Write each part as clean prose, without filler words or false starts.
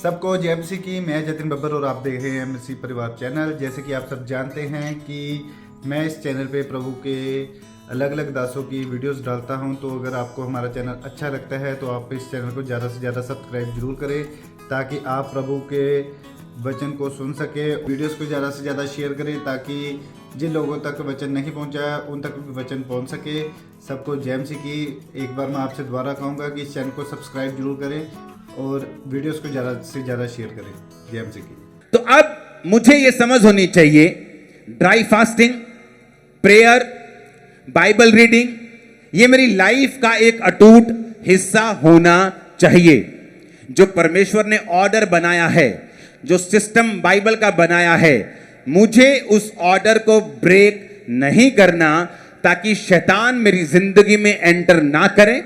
सबको जय मसीह की। मैं जतिन बब्बर और आप देख रहे हैं मसीह परिवार चैनल। जैसे कि आप सब जानते हैं कि मैं इस चैनल पे प्रभु के अलग अलग दासों की वीडियोस डालता हूं, तो अगर आपको हमारा चैनल अच्छा लगता है तो आप इस चैनल को ज़्यादा से ज़्यादा सब्सक्राइब जरूर करें, ताकि आप प्रभु के वचन को सुन सके। वीडियोस को ज़्यादा से ज़्यादा शेयर करें ताकि जिन लोगों तक वचन नहीं पहुंचा उन तक भी वचन पहुंच सके। सबको जय मसीह की। एक बार मैं आपसे दोबारा कहूँगा कि इस चैनल को सब्सक्राइब जरूर करें और वीडियोस को ज़्यादा से ज़्यादा शेयर करें। जय मसीह की। तो अब मुझे यह समझ होनी चाहिए, dry fasting, prayer, Bible reading, ये मेरी लाइफ का एक अटूट हिस्सा होना चाहिए। जो परमेश्वर ने ऑर्डर बनाया है, जो सिस्टम बाइबल का बनाया है, मुझे उस ऑर्डर को ब्रेक नहीं करना, ताकि शैतान मेरी जिंदगी में एंटर ना करे,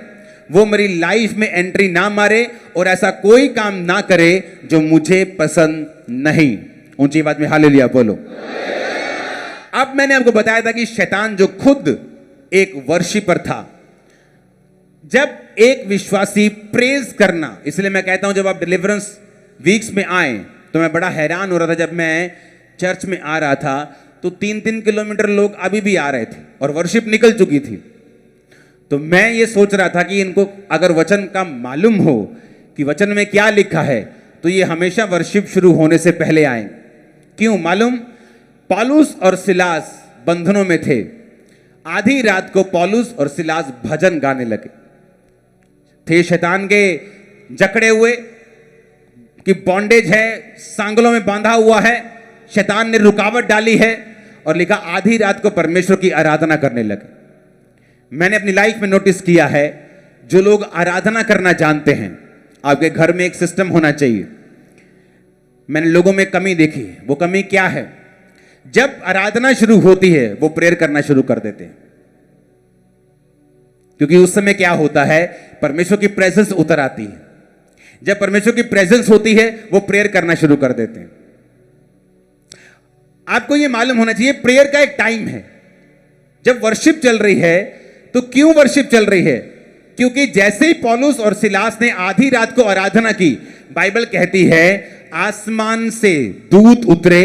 वो मेरी लाइफ में एंट्री ना मारे और ऐसा कोई काम ना करे जो मुझे पसंद नहीं। ऊंची आवाज में हालेलुया बोलो। अब मैंने आपको बताया था कि शैतान जो खुद एक वर्शिपर था, जब एक विश्वासी प्रेज करना, इसलिए मैं कहता हूं जब आप डिलीवरेंस वीक्स में आए तो मैं बड़ा हैरान हो रहा था। जब मैं चर्च में आ रहा था तो 3-3 किलोमीटर लोग अभी भी आ रहे थे और वर्शिप निकल चुकी थी। तो मैं ये सोच रहा था कि इनको अगर वचन का मालूम हो कि वचन में क्या लिखा है तो ये हमेशा वर्शिप शुरू होने से पहले आए। क्यों मालूम? पौलुस और सिलास बंधनों में थे। आधी रात को पौलुस और सिलास भजन गाने लगे थे। शैतान के जकड़े हुए कि बॉन्डेज है, सांगलों में बांधा हुआ है, शैतान ने रुकावट डाली है और लिखा आधी रात को परमेश्वर की आराधना करने लगे। मैंने अपनी लाइफ में नोटिस किया है, जो लोग आराधना करना जानते हैं, आपके घर में एक सिस्टम होना चाहिए। मैंने लोगों में कमी देखी है। वो कमी क्या है? जब आराधना शुरू होती है वो प्रेयर करना शुरू कर देते हैं, क्योंकि उस समय क्या होता है, परमेश्वर की प्रेजेंस उतर आती है। जब परमेश्वर की प्रेजेंस होती है वो प्रेयर करना शुरू कर देते हैं। आपको यह मालूम होना चाहिए, प्रेयर का एक टाइम है। जब वर्शिप चल रही है तो क्यों वर्शिप चल रही है? क्योंकि जैसे ही पौलुस और सिलास ने आधी रात को आराधना की, बाइबल कहती है आसमान से दूत उतरे,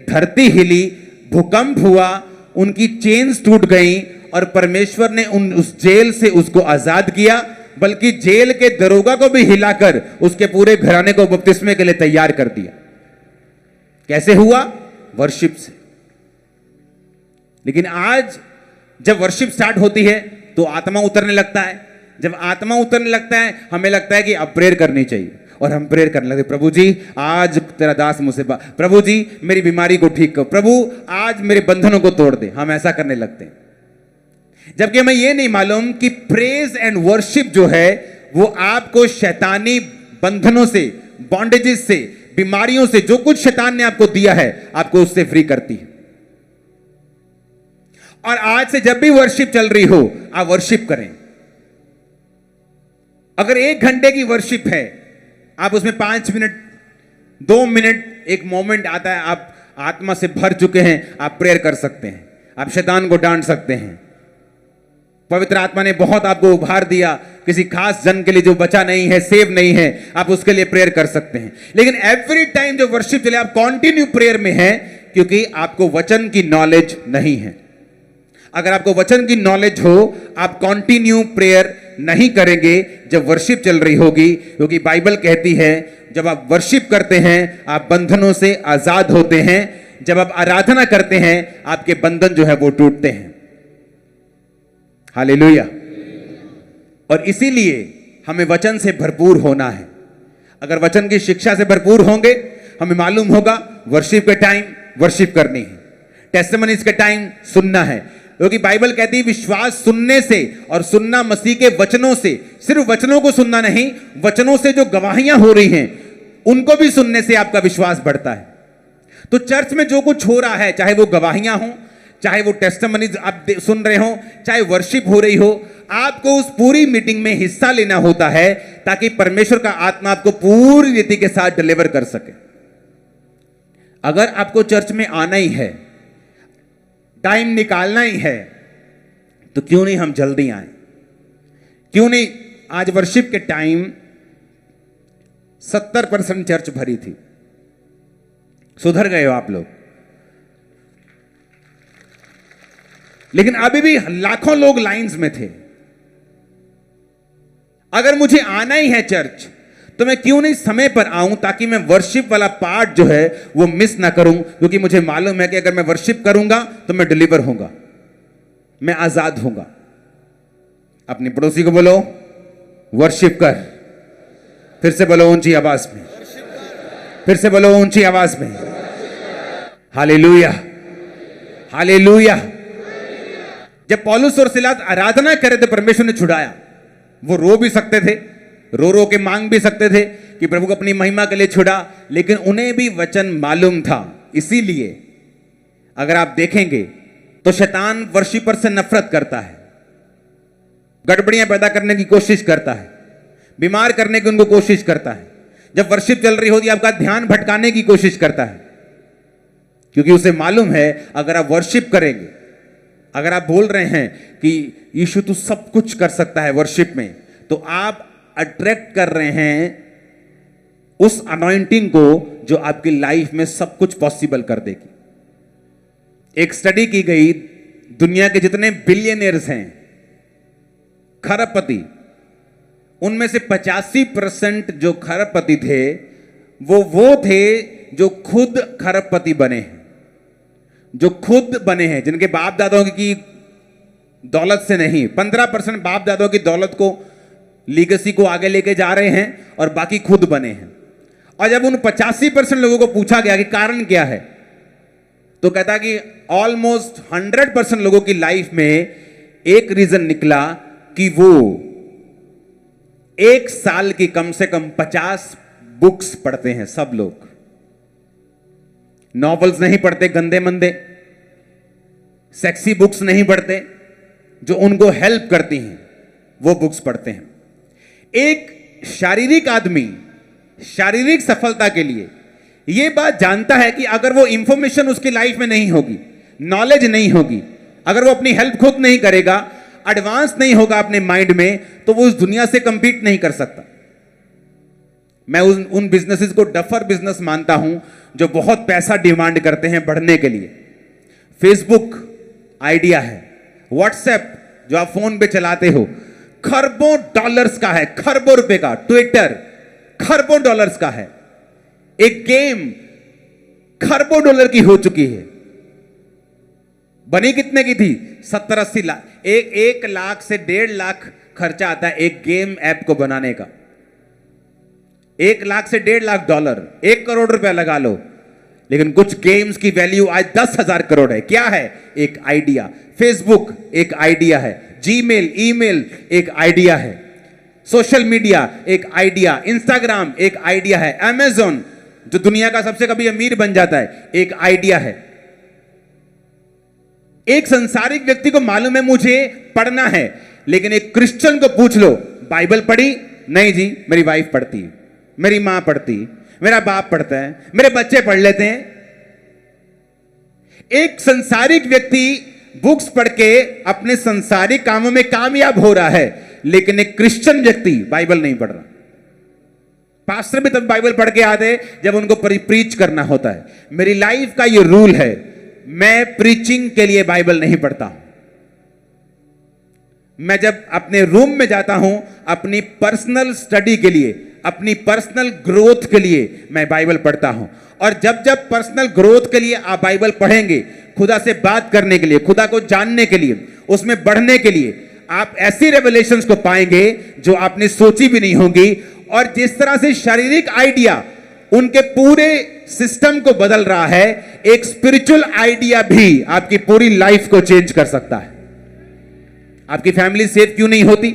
धरती हिली, भूकंप हुआ, उनकी चेन्स टूट गई और परमेश्वर ने उस जेल से उसको आजाद किया, बल्कि जेल के दरोगा को भी हिलाकर उसके पूरे घराने को बपतिस्मे के लिए तैयार कर दिया। कैसे हुआ? वर्शिप से। लेकिन आज जब वर्शिप स्टार्ट होती है तो आत्मा उतरने लगता है। जब आत्मा उतरने लगता है हमें लगता है कि अब प्रेयर करनी चाहिए और हम प्रेयर करने लगते, प्रभु जी आज तेरा दास मुझसे प्रभु जी मेरी बीमारी को ठीक करो, प्रभु आज मेरे बंधनों को तोड़ दे। हम ऐसा करने लगते हैं, जबकि हमें यह नहीं मालूम कि प्रेज एंड वर्शिप जो है वो आपको शैतानी बंधनों से, बॉन्डेजेस से, बीमारियों से, जो कुछ शैतान ने आपको दिया है, आपको उससे फ्री करती है। और आज से जब भी वर्शिप चल रही हो आप वर्शिप करें। अगर 1 घंटे की वर्शिप है, आप उसमें 5 मिनट, 2 मिनट एक मोमेंट आता है, आप आत्मा से भर चुके हैं, आप प्रेयर कर सकते हैं, आप शैतान को डांट सकते हैं। पवित्र आत्मा ने बहुत आपको उभार दिया, किसी खास जन के लिए जो बचा नहीं है, सेव नहीं है, आप उसके लिए प्रेयर कर सकते हैं। लेकिन एवरी टाइम जो वर्शिप चले आप कंटिन्यू प्रेयर में हैं, क्योंकि आपको वचन की नॉलेज नहीं है। अगर आपको वचन की नॉलेज हो, आप कंटिन्यू प्रेयर नहीं करेंगे जब वर्शिप चल रही होगी, क्योंकि बाइबल कहती है जब आप वर्शिप करते हैं आप बंधनों से आजाद होते हैं। जब आप आराधना करते हैं आपके बंधन जो है वो टूटते हैं। हालेलुया। और इसीलिए हमें वचन से भरपूर होना है। अगर वचन की शिक्षा से भरपूर होंगे, हमें मालूम होगा वर्शिप के टाइम वर्शिप करनी है, टेस्टिमनीज के टाइम सुनना है, क्योंकि बाइबल कहती है विश्वास सुनने से, और सुनना मसीह के वचनों से। सिर्फ वचनों को सुनना नहीं, वचनों से जो गवाहियां हो रही हैं उनको भी सुनने से आपका विश्वास बढ़ता है। तो चर्च में जो कुछ हो रहा है, चाहे वो गवाहियां हो, चाहे वो टेस्टिमनीज आप सुन रहे हो, चाहे वर्शिप हो रही हो, आपको उस पूरी मीटिंग में हिस्सा लेना होता है ताकि परमेश्वर का आत्मा आपको पूरी रीति के साथ डिलीवर कर सके। अगर आपको चर्च में आना ही है, टाइम निकालना ही है, तो क्यों नहीं हम जल्दी आए? क्यों नहीं आज वर्शिप के टाइम 70% चर्च भरी थी। सुधर गए हो आप लोग। लेकिन अभी भी लाखों लोग लाइंस में थे। अगर मुझे आना ही है चर्च, तो मैं क्यों नहीं समय पर आऊं, ताकि मैं वर्शिप वाला पार्ट जो है वो मिस ना करूं, क्योंकि मुझे मालूम है कि अगर मैं वर्शिप करूंगा तो मैं डिलीवर होऊंगा, मैं आजाद होऊंगा। अपने पड़ोसी को बोलो, वर्शिप कर। फिर से बोलो ऊंची आवाज में, फिर से बोलो ऊंची आवाज में, हालेलुया, हालेलुया। जब पौलुस और सिलास आराधना करे तो परमेश्वर ने छुड़ाया। वो रो भी सकते थे, रो रो के मांग भी सकते थे कि प्रभु को अपनी महिमा के लिए छुड़ा, लेकिन उन्हें भी वचन मालूम था। इसीलिए अगर आप देखेंगे तो शैतान वर्शिपर से नफरत करता है, गड़बड़ियां पैदा करने की कोशिश करता है, बीमार करने की उनको कोशिश करता है। जब वर्शिप चल रही होती है आपका ध्यान भटकाने की कोशिश करता है, क्योंकि उसे मालूम है अगर आप वर्शिप करेंगे, अगर आप बोल रहे हैं कि यीशु तू सब कुछ कर सकता है वर्शिप में, तो आप अट्रैक्ट कर रहे हैं उस अनॉइंटिंग को जो आपकी लाइफ में सब कुछ पॉसिबल कर देगी। एक स्टडी की गई, दुनिया के जितने बिलियनियर्स हैं, खरबपति, उनमें से 85% जो खरबपति थे वो थे जो खुद खरबपति बने हैं, जो खुद बने हैं, जिनके बाप दादाओं की दौलत से नहीं। 15% बाप दादाओं की दौलत को, लीगेसी को आगे लेके जा रहे हैं और बाकी खुद बने हैं। और जब उन 85% लोगों को पूछा गया कि कारण क्या है, तो कहता कि ऑलमोस्ट 100% लोगों की लाइफ में एक रीजन निकला कि वो एक साल की कम से कम 50 बुक्स पढ़ते हैं। सब लोग नॉवेल्स नहीं पढ़ते, गंदे मंदे सेक्सी बुक्स नहीं पढ़ते, जो उनको हेल्प करती हैं वो बुक्स पढ़ते हैं। एक शारीरिक आदमी शारीरिक सफलता के लिए यह बात जानता है कि अगर वो इंफॉर्मेशन उसकी लाइफ में नहीं होगी, नॉलेज नहीं होगी, अगर वो अपनी हेल्प खुद नहीं करेगा, एडवांस नहीं होगा अपने माइंड में, तो वो उस दुनिया से कंपीट नहीं कर सकता। मैं उन बिजनेसेस को डफर बिजनेस मानता हूं जो बहुत पैसा डिमांड करते हैं बढ़ने के लिए। फेसबुक आइडिया है, व्हाट्सएप जो आप फोन पे चलाते हो, खरबों डॉलर्स का है, खरबों रुपए का। ट्विटर खरबों डॉलर्स का है। एक गेम खरबों डॉलर की हो चुकी है। बनी कितने की थी? 70-80 लाख। एक लाख से 1.5 लाख खर्चा आता है एक गेम ऐप को बनाने का। 1 लाख से 1.5 लाख डॉलर, 1 करोड़ रुपया लगा लो। लेकिन कुछ गेम्स की वैल्यू आज 10,000 करोड़ है। क्या है? एक आइडिया। फेसबुक एक आइडिया है, जीमेल, ईमेल एक आइडिया है, सोशल मीडिया एक आइडिया, इंस्टाग्राम एक आइडिया है, अमेज़न जो दुनिया का सबसे कभी अमीर बन जाता है एक आइडिया है। एक संसारिक व्यक्ति को मालूम है मुझे पढ़ना है, लेकिन एक क्रिश्चियन को पूछ लो बाइबल पढ़ी? नहीं जी, मेरी वाइफ पढ़ती है, मेरी मां पढ़ती, मेरा बाप पढ़ता है, मेरे बच्चे पढ़ लेते हैं। एक संसारिक व्यक्ति बुक्स पढ़ के अपने संसारिक कामों में कामयाब हो रहा है, लेकिन एक क्रिश्चियन व्यक्ति बाइबल नहीं पढ़ रहा। पास्टर भी तब बाइबल पढ़ के आते जब उनको प्रीच करना होता है। मेरी लाइफ का ये रूल है, मैं प्रीचिंग के लिए बाइबल नहीं पढ़ता हूं। मैं जब अपने रूम में जाता हूं अपनी पर्सनल स्टडी के लिए, अपनी पर्सनल ग्रोथ के लिए मैं बाइबल पढ़ता हूं। और जब जब पर्सनल ग्रोथ के लिए आप बाइबल पढ़ेंगे, खुदा से बात करने के लिए, खुदा को जानने के लिए, उसमें बढ़ने के लिए, आप ऐसी रेवलेशंस को पाएंगे जो आपने सोची भी नहीं होंगी। और जिस तरह से शारीरिक आइडिया उनके पूरे सिस्टम को बदल रहा है, एक स्पिरिचुअल आइडिया भी आपकी पूरी लाइफ को चेंज कर सकता है। आपकी फैमिली सेफ क्यों नहीं होती?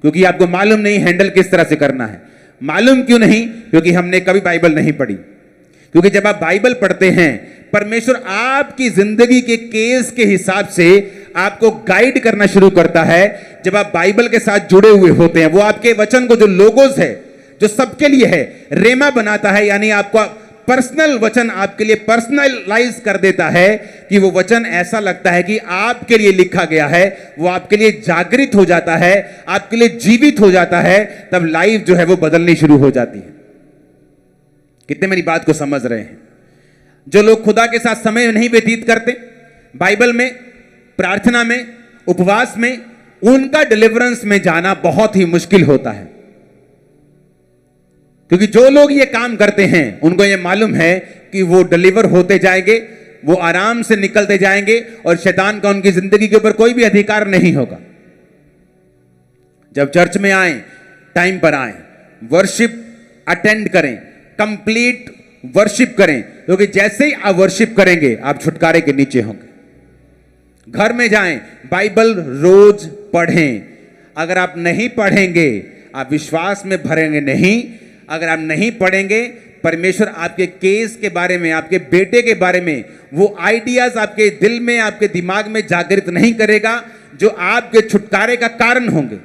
क्योंकि आपको मालूम नहीं हैंडल किस तरह से करना है। मालूम क्यों नहीं? क्योंकि हमने कभी बाइबल नहीं पढ़ी। क्योंकि जब आप बाइबल पढ़ते हैं, परमेश्वर आपकी जिंदगी के केस के हिसाब से आपको गाइड करना शुरू करता है। जब आप बाइबल के साथ जुड़े हुए होते हैं, वो आपके वचन को, जो लोगोस है, जो सबके लिए है, रेमा बनाता है, यानी आपको पर्सनल वचन आपके लिए पर्सनलाइज कर देता है कि वो वचन ऐसा लगता है कि आपके लिए लिखा गया है, वो आपके लिए जागृत हो जाता है, आपके लिए जीवित हो जाता है, तब लाइफ जो है वो बदलनी शुरू हो जाती है। कितने मेरी बात को समझ रहे हैं? जो लोग खुदा के साथ समय नहीं व्यतीत करते, बाइबल में, प्रार्थना में, उपवास में, उनका डिलीवरेंस में जाना बहुत ही मुश्किल होता है। क्योंकि जो लोग ये काम करते हैं उनको ये मालूम है कि वो डिलीवर होते जाएंगे, वो आराम से निकलते जाएंगे और शैतान का उनकी जिंदगी के ऊपर कोई भी अधिकार नहीं होगा। जब चर्च में आए, टाइम पर आए, वर्शिप अटेंड करें, कंप्लीट वर्शिप करें, क्योंकि जैसे ही आप वर्शिप करेंगे आप छुटकारे के नीचे होंगे। घर में जाएं, बाइबल रोज पढ़ें। अगर आप नहीं पढ़ेंगे आप विश्वास में भरेंगे नहीं। अगर आप नहीं पढ़ेंगे, परमेश्वर आपके केस के बारे में, आपके बेटे के बारे में वो आइडियाज आपके दिल में, आपके दिमाग में जागृत नहीं करेगा जो आपके छुटकारे का कारण होंगे।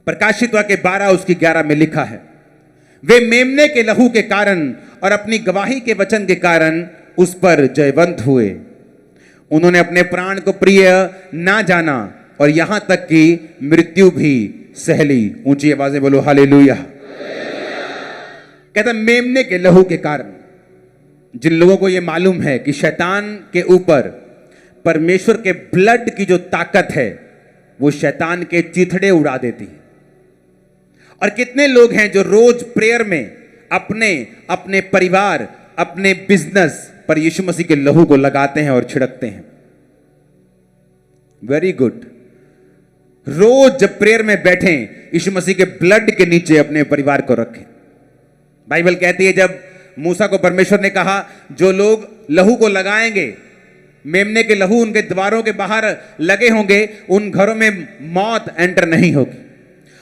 प्रकाशित वाक्य 12 उसकी 11 में लिखा है, वे मेमने के लहू के कारण और अपनी गवाही के वचन के कारण उस पर जयवंत हुए। उन्होंने अपने प्राण को प्रिय ना जाना और यहां तक कि मृत्यु भी सह ली। ऊंची आवाजें बोलो हालेलुया। कहता मेमने के लहू के कारण, जिन लोगों को यह मालूम है कि शैतान के ऊपर परमेश्वर के ब्लड की जो ताकत है वो शैतान के चिथड़े उड़ा देती है। और कितने लोग हैं जो रोज प्रेयर में अपने अपने परिवार, अपने बिजनेस पर यीशु मसीह के लहू को लगाते हैं और छिड़कते हैं। Very good. रोज जब प्रेयर में बैठें, यीशु मसीह के ब्लड के नीचे अपने परिवार को रखें। बाइबल कहती है जब मूसा को परमेश्वर ने कहा जो लोग लहू को लगाएंगे, मेमने के लहू उनके द्वारों के बाहर लगे होंगे, उन घरों में मौत एंटर नहीं होगी।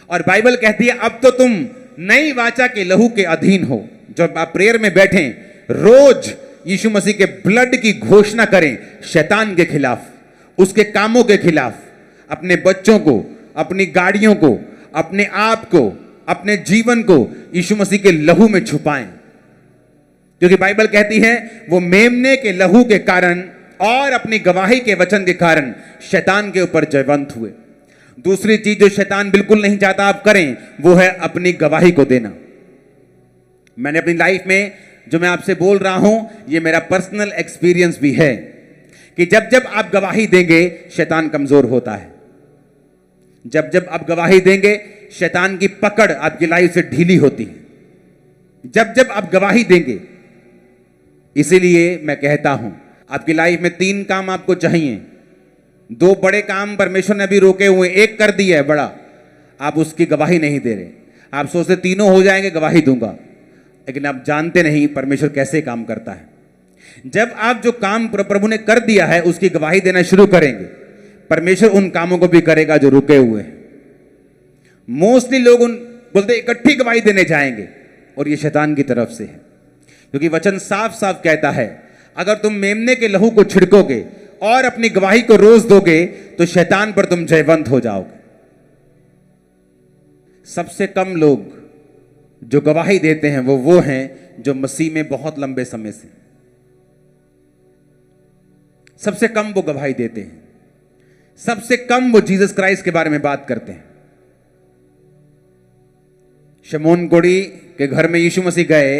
और बाइबल कहती है अब तो तुम नई वाचा के लहू के अधीन हो। जब आप प्रेयर में बैठें, रोज यीशु मसीह के ब्लड की घोषणा करें शैतान के खिलाफ, उसके कामों के खिलाफ। अपने बच्चों को, अपनी गाड़ियों को, अपने आप को, अपने जीवन को यीशु मसीह के लहू में छुपाएं, क्योंकि बाइबल कहती है वो मेमने के लहू के कारण और अपनी गवाही के वचन के कारण शैतान के ऊपर जयवंत हुए। दूसरी चीज जो शैतान बिल्कुल नहीं चाहता आप करें वो है अपनी गवाही को देना। मैंने अपनी लाइफ में जो मैं आपसे बोल रहा हूं ये मेरा पर्सनल एक्सपीरियंस भी है कि जब जब आप गवाही देंगे शैतान कमजोर होता है। जब जब आप गवाही देंगे शैतान की पकड़ आपकी लाइफ से ढीली होती है। जब जब आप गवाही देंगे, इसीलिए मैं कहता हूं आपकी लाइफ में 3 काम आपको चाहिए। 2 बड़े काम परमेश्वर ने अभी रोके हुए, एक कर दिया है बड़ा, आप उसकी गवाही नहीं दे रहे। आप सोचते तीनों हो जाएंगे गवाही दूंगा, लेकिन आप जानते नहीं परमेश्वर कैसे काम करता है। जब आप जो काम प्रभु ने कर दिया है उसकी गवाही देना शुरू करेंगे, परमेश्वर उन कामों को भी करेगा जो रुके हुए हैं। मोस्टली लोग उन बोलते इकट्ठी गवाही देने जाएंगे, और ये शैतान की तरफ से है, क्योंकि वचन साफ साफ कहता है अगर तुम मेमने के लहू को छिड़कोगे और अपनी गवाही को रोज दोगे तो शैतान पर तुम जयवंत हो जाओगे। सबसे कम लोग जो गवाही देते हैं वो हैं जो मसीह में बहुत लंबे समय से, सबसे कम वो गवाही देते हैं, सबसे कम वो जीसस क्राइस्ट के बारे में बात करते हैं। शमौन कोढ़ी के घर में यीशु मसीह गए,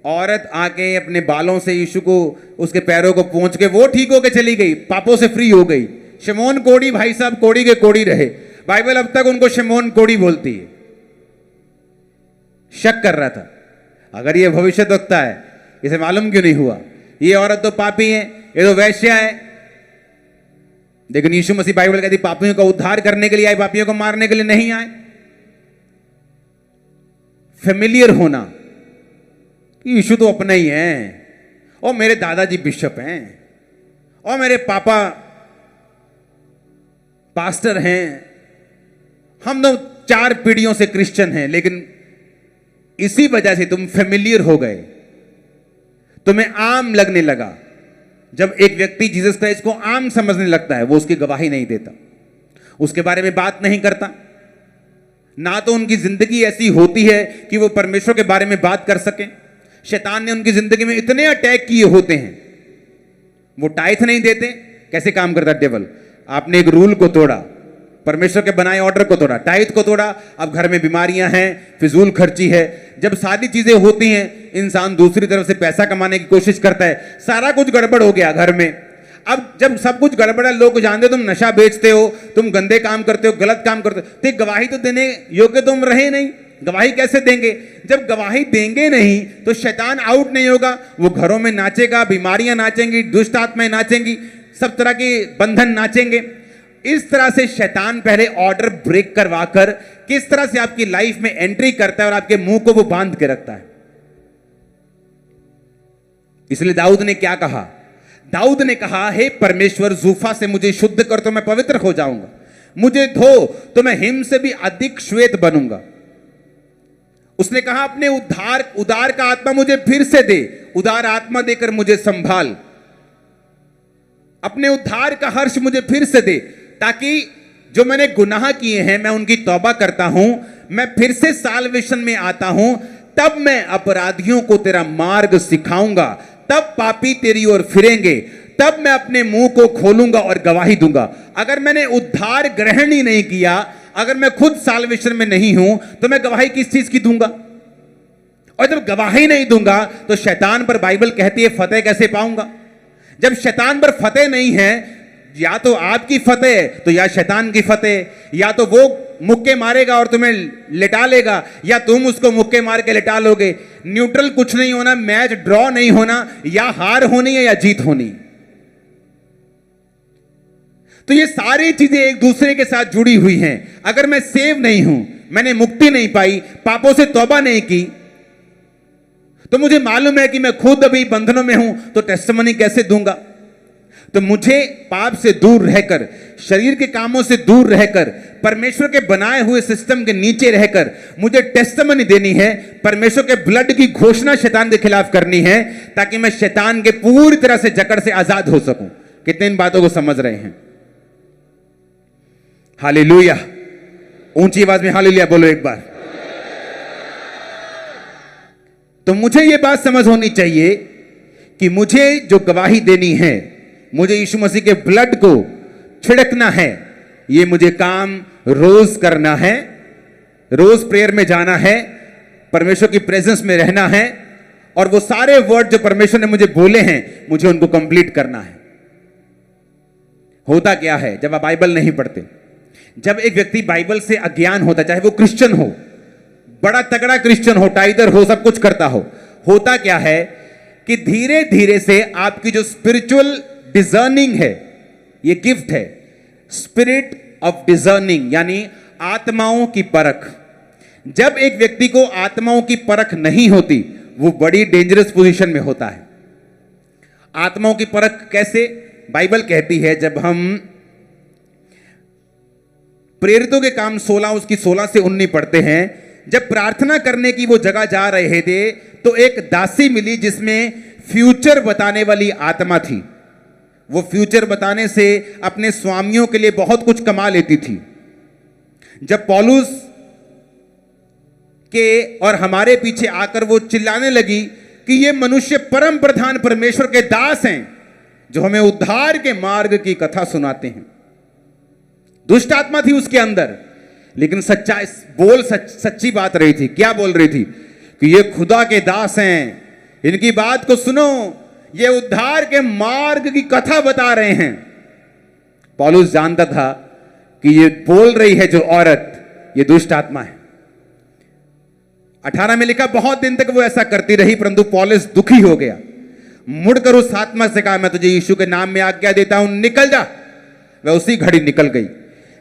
औरत आके अपने बालों से यीशु को, उसके पैरों को पोंछ के वो ठीक होके चली गई, पापों से फ्री हो गई। शमौन कोढ़ी भाई साहब कोढ़ी के कोढ़ी रहे, बाइबल अब तक उनको शमौन कोढ़ी बोलती है। शक कर रहा था अगर ये भविष्यद्वक्ता है, इसे मालूम क्यों नहीं हुआ, ये औरत तो पापी है, ये तो वैश्या है। लेकिन यीशु मसीह बाइबल कहती पापियों का उद्धार करने के लिए आए, पापियों को मारने के लिए नहीं आए। फेमिलियर होना, यीशु तो अपना ही है, और मेरे दादाजी बिशप हैं, और मेरे पापा पास्टर हैं, हम तो 4 पीढ़ियों से क्रिश्चियन हैं। लेकिन इसी वजह से तुम फेमिलियर हो गए, तुम्हें आम लगने लगा। जब एक व्यक्ति जीसस क्राइस्ट को आम समझने लगता है, वो उसकी गवाही नहीं देता, उसके बारे में बात नहीं करता, ना तो उनकी जिंदगी ऐसी होती है कि वो परमेश्वर के बारे में बात कर सके। शैतान ने उनकी जिंदगी में इतने अटैक किए होते हैं, वो टाइथ नहीं देते। कैसे काम करता डेविल? आपने एक रूल को तोड़ा, परमेश्वर के बनाए ऑर्डर को तोड़ा, टाइथ को तोड़ा, अब घर में बीमारियां हैं, फिजूल खर्ची है। जब सारी चीजें होती हैं, इंसान दूसरी तरफ से पैसा कमाने की कोशिश करता है, सारा कुछ गड़बड़ हो गया घर में। अब जब सब कुछ गड़बड़ है, लोग जानते हो तुम नशा बेचते हो, तुम गंदे काम करते हो, गलत काम करते हो, तो गवाही तो देने योग्य तुम रहे नहीं। गवाही कैसे देंगे? जब गवाही देंगे नहीं तो शैतान आउट नहीं होगा, वो घरों में नाचेगा, बीमारियां नाचेंगी, दुष्ट आत्माएं नाचेंगी, सब तरह के बंधन नाचेंगे। इस तरह से शैतान पहले ऑर्डर ब्रेक करवाकर किस तरह से आपकी लाइफ में एंट्री करता है और आपके मुंह को वो बांध के रखता है। इसलिए दाऊद ने क्या कहा? दाऊद ने कहा, हे परमेश्वर, जूफा से मुझे शुद्ध कर तो मैं पवित्र हो जाऊंगा, मुझे धो तो मैं हिम से भी अधिक श्वेत बनूंगा। उसने कहा, अपने उदार का आत्मा मुझे फिर से दे, उदार आत्मा देकर मुझे संभाल, अपने उद्धार का हर्ष मुझे फिर से दे, ताकि जो मैंने गुनाह किए हैं मैं उनकी तौबा करता हूं, मैं फिर से साल्वेशन में आता हूं, तब मैं अपराधियों को तेरा मार्ग सिखाऊंगा, तब पापी तेरी ओर फिरेंगे, तब मैं अपने मुंह को खोलूंगा और गवाही दूंगा। अगर मैंने उद्धार ग्रहण ही नहीं किया, अगर मैं खुद साल्वेशन में नहीं हूं, तो मैं गवाही किस चीज की दूंगा? और जब गवाही नहीं दूंगा तो शैतान पर बाइबल कहती है फतेह कैसे पाऊंगा? जब शैतान पर फतेह नहीं है, या तो आपकी फतेह तो या शैतान की फतेह, या तो वो मुक्के मारेगा और तुम्हें लिटा लेगा, या तुम उसको मुक्के मार के लिटा लोगे। न्यूट्रल कुछ नहीं होना, मैच ड्रॉ नहीं होना, या हार होनी है या जीत होनी। तो ये सारी चीजें एक दूसरे के साथ जुड़ी हुई हैं। अगर मैं सेव नहीं हूं, मैंने मुक्ति नहीं पाई, पापों से तौबा नहीं की, तो मुझे मालूम है कि मैं खुद अभी बंधनों में हूं, तो टेस्टिमनी कैसे दूंगा? तो मुझे पाप से दूर रहकर, शरीर के कामों से दूर रहकर, परमेश्वर के बनाए हुए सिस्टम के नीचे रहकर मुझे टेस्टिमनी देनी है, परमेश्वर के ब्लड की घोषणा शैतान के खिलाफ करनी है, ताकि मैं शैतान के पूरी तरह से जकड़ से आजाद हो सकूं। कितने इन बातों को समझ रहे हैं? हालेलुया! ऊंची आवाज में हालेलुया बोलो एक बार। तो मुझे यह बात समझ होनी चाहिए कि मुझे जो गवाही देनी है, मुझे यीशु मसीह के ब्लड को छिड़कना है, ये मुझे काम रोज करना है, रोज प्रेयर में जाना है, परमेश्वर की प्रेजेंस में रहना है, और वो सारे वर्ड जो परमेश्वर ने मुझे बोले हैं मुझे उनको कंप्लीट करना है। होता क्या है जब आप बाइबल नहीं पढ़ते? जब एक व्यक्ति बाइबल से अज्ञान होता, चाहे वो क्रिश्चियन हो, बड़ा तगड़ा क्रिश्चियन हो, टाइगर हो, सब कुछ करता हो, होता क्या है कि धीरे धीरे से आपकी जो स्पिरिचुअल डिजर्निंग है, ये गिफ्ट है, स्पिरिट ऑफ डिजर्निंग, यानी आत्माओं की परख। जब एक व्यक्ति को आत्माओं की परख नहीं होती, वो बड़ी डेंजरस पोजीशन में होता है। आत्माओं की परख कैसे? बाइबल कहती है, जब हम प्रेरितों के काम 16 उसकी 16 से 19 पढ़ते हैं, जब प्रार्थना करने की वो जगह जा रहे थे तो एक दासी मिली जिसमें फ्यूचर बताने वाली आत्मा थी। वो फ्यूचर बताने से अपने स्वामियों के लिए बहुत कुछ कमा लेती थी। जब पौलुस के और हमारे पीछे आकर वो चिल्लाने लगी कि ये मनुष्य परम प्रधान परमेश्वर के दास हैं जो हमें उद्धार के मार्ग की कथा सुनाते हैं। दुष्ट आत्मा थी उसके अंदर, लेकिन सच्ची बात रही थी। क्या बोल रही थी? कि ये खुदा के दास हैं, इनकी बात को सुनो, ये उद्धार के मार्ग की कथा बता रहे हैं। पौलुस जानता था कि ये बोल रही है जो औरत, ये दुष्ट आत्मा है। 18 में लिखा, बहुत दिन तक वो ऐसा करती रही, परंतु पौलुस दुखी हो गया, मुड़कर उस आत्मा से कहा, मैं तुझे यीशु के नाम में आज्ञा देता हूं, निकल जा। वह उसी घड़ी निकल गई।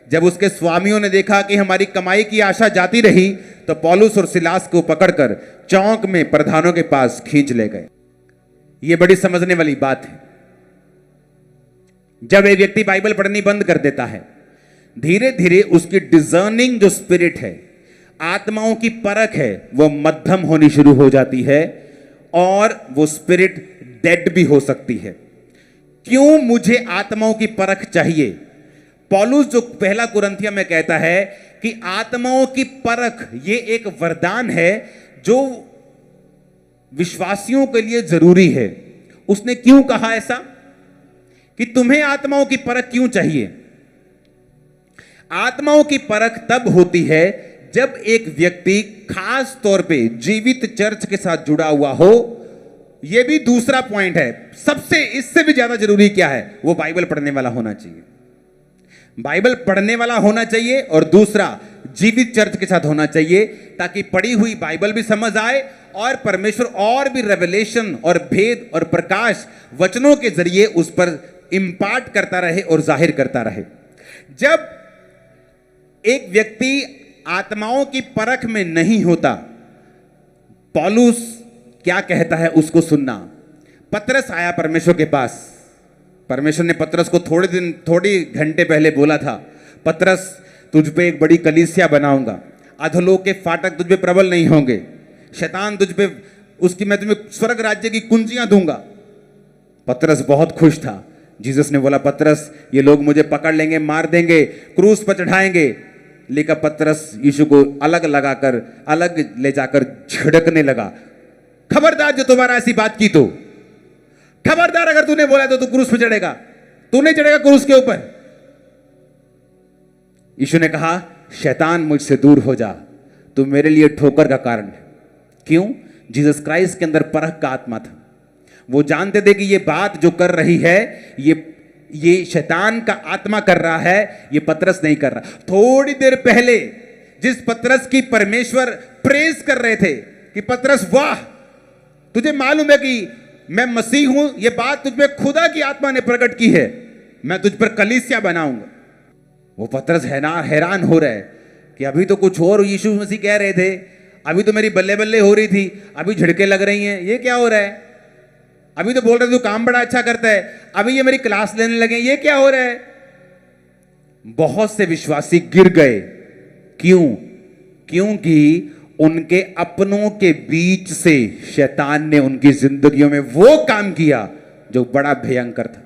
जब उसके स्वामियों ने देखा कि हमारी कमाई की आशा जाती रही, तो पौलुस और सिलास को पकड़कर चौक में प्रधानों के पास खींच ले गए। यह बड़ी समझने वाली बात है। जब एक व्यक्ति बाइबल पढ़नी बंद कर देता है, धीरे धीरे उसकी डिजर्निंग जो स्पिरिट है, आत्माओं की परख है, वो मध्यम होनी शुरू हो जाती है और वो स्पिरिट डेड भी हो सकती है। क्यों मुझे आत्माओं की परख चाहिए? पौलुस जो पहला कुरिन्थियों में कहता है कि आत्माओं की परख ये एक वरदान है जो विश्वासियों के लिए जरूरी है। उसने क्यों कहा ऐसा कि तुम्हें आत्माओं की परख क्यों चाहिए? आत्माओं की परख तब होती है जब एक व्यक्ति खास तौर पे जीवित चर्च के साथ जुड़ा हुआ हो। यह भी दूसरा पॉइंट है, सबसे इससे भी ज्यादा जरूरी क्या है? वो बाइबल पढ़ने वाला होना चाहिए। बाइबल पढ़ने वाला होना चाहिए और दूसरा जीवित चर्च के साथ होना चाहिए, ताकि पढ़ी हुई बाइबल भी समझ आए और परमेश्वर और भी रेवलेशन और भेद और प्रकाश वचनों के जरिए उस पर इंपार्ट करता रहे और जाहिर करता रहे। जब एक व्यक्ति आत्माओं की परख में नहीं होता, पौलुस क्या कहता है उसको सुनना। पतरस आया परमेश्वर के पास। परमेश्वर ने पतरस को थोड़ी घंटे पहले बोला था, पतरस तुझ पे एक बड़ी कलीसिया बनाऊंगा, अधोलोक के फाटक तुझ पे प्रबल नहीं होंगे, शैतान तुझ पे उसकी मैं तुम्हें स्वर्ग राज्य की कुंजियां दूंगा। पतरस बहुत खुश था। जीसस ने बोला, पतरस ये लोग मुझे पकड़ लेंगे, मार देंगे, क्रूस पर चढ़ाएंगे। लेकिन पतरस यीशु को अलग लगाकर अलग ले जाकर झिड़कने लगा। खबरदार जो तुम्हारा ऐसी बात की तो, खबरदार अगर तूने बोला तो तू क्रूस पर चढ़ेगा, तू नहीं चढ़ेगा क्रूस के ऊपर। यीशु ने कहा, शैतान मुझसे दूर हो जा, तू मेरे लिए ठोकर का कारण है। क्यों? जीसस क्राइस्ट के अंदर परख का आत्मा था। वो जानते थे कि ये बात जो कर रही है ये शैतान का आत्मा कर रहा है, ये पतरस नहीं कर रहा। थोड़ी देर पहले जिस पतरस की परमेश्वर प्रेज कर रहे थे कि पतरस वाह, तुझे मालूम है कि मैं मसीह हूं, ये बात तुझ में खुदा की आत्मा ने प्रकट की है, मैं तुझ पर कलीसिया बनाऊंगा। वो पतरस हैरान हो रहा है कि अभी तो कुछ और यीशु मसीह कह रहे थे, अभी तो मेरी बल्ले बल्ले हो रही थी, अभी झिड़के लग रही हैं, ये क्या हो रहा है? अभी तो बोल रहे थे तू काम बड़ा अच्छा करता है, अभी ये मेरी क्लास लेने लगे, ये क्या हो रहा है? बहुत से विश्वासी गिर गए। क्यों? क्योंकि उनके अपनों के बीच से शैतान ने उनकी जिंदगियों में वो काम किया जो बड़ा भयंकर था।